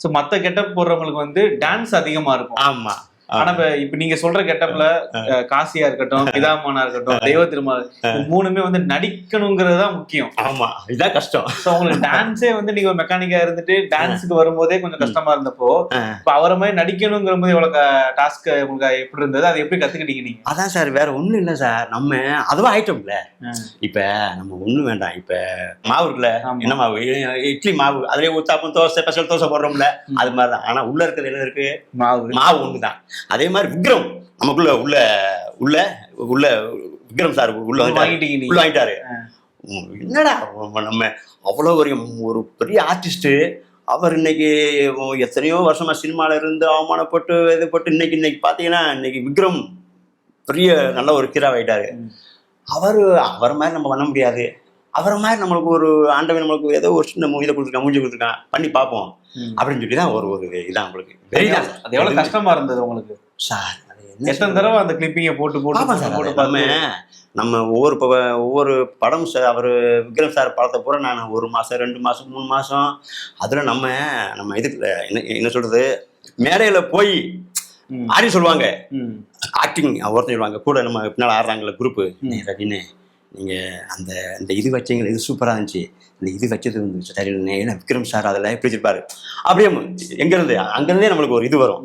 So மத்த getup போடுறவங்களுக்கு வந்து dance அதிகமா இருக்கும். ஆமா. ஆனா இப்ப நீங்க சொல்ற கெட்டப்ல காசியா இருக்கட்டும், பிதாமகனா இருக்கட்டும், தெய்வ திருமால் மூணுமே வந்து நடிக்கணுங்கிறது தான் முக்கியம். ஆமா, இதான் கஷ்டம். சோ உங்களுக்கு டான்ஸே வந்து நீங்க மெக்கானிக்கா இருந்துட்டு டான்ஸுக்கு வரும்போதே கொஞ்சம் கஷ்டமா இருந்தப்போ, இப்ப அவரை மாதிரி நடிக்கணுங்கிற போது எவ்வளவு டாஸ்க் உங்களுக்கு எப்படி இருந்தது? அதை எப்படி கத்துக்கிட்டீங்க நீங்க? அதான் சார், வேற ஒண்ணும் இல்லை சார். நம்ம அதுவா ஆயிட்டோம்ல. இப்ப நம்ம ஒண்ணும் வேண்டாம். இப்ப மாவு இருக்குல்ல, என்ன மாவு, இட்லி மாவு, அதுலயே ஊத்தாப்பம், தோசை, ஸ்பெஷல் தோசை போடுறோம்ல, அது மாதிரிதான். ஆனா உள்ள இருக்கிறது என்ன இருக்கு? மாவு ஒண்ணுதான். அதே மாதிரி விக்ரம் நமக்குள்ள உள்ள உள்ள உள்ள விக்ரம் சார் உள்ள வாங்கிட்டாரு. என்னடா நம்ம அவ்வளவு ஒரு பெரிய ஆர்டிஸ்ட். அவர் இன்னைக்கு எத்தனையோ வருஷமா சினிமால இருந்து அவமானப்பட்டு இது போட்டு இன்னைக்கு பாத்தீங்கன்னா இன்னைக்கு விக்ரம் பெரிய நல்ல ஒரு ஹீரோ ஆயிட்டாரு. அவர் மாதிரி நம்ம பண்ண முடியாது. அவரை மாதிரி நம்மளுக்கு ஒரு ஆண்டவன் நம்மளுக்கு ஏதோ ஒரு சின்ன இதை கொடுத்துருக்கான், மூஞ்சி கொடுத்துருக்கான், பண்ணி பார்ப்போம் அப்படின்னு சொல்லிதான் ஒரு இதான் உங்களுக்கு. அது எவ்வளவு கஷ்டமா இருந்தது உங்களுக்கு சார்? எத்தனை தடவை அந்த கிளிப்பிங்கை போட்டு நம்ம ஒவ்வொரு படம் சார். அவர் விக்ரம் சார் படத்தை பூரா நான் 1 மாசம் 2 மாசம் 3 மாசம் அதுல நம்ம இதுக்கு என்ன சொல்றது, மேடையில போய் ஆடி சொல்லுவாங்க, ஆக்டிங் ஒருத்தர் சொல்லுவாங்க, கூட நம்ம பின்னால் ஆடுறாங்களே குரூப்பு, ரஜினி நீங்க அந்த இது வச்சீங்க, இது சூப்பரா இருந்துச்சு, இந்த இது வச்சது வந்து சரி, ஏன்னா விக்ரம் சார் அதில் எப்படி வச்சிருப்பாரு, அப்படியே அங்கிருந்தே நம்மளுக்கு ஒரு இது வரும்.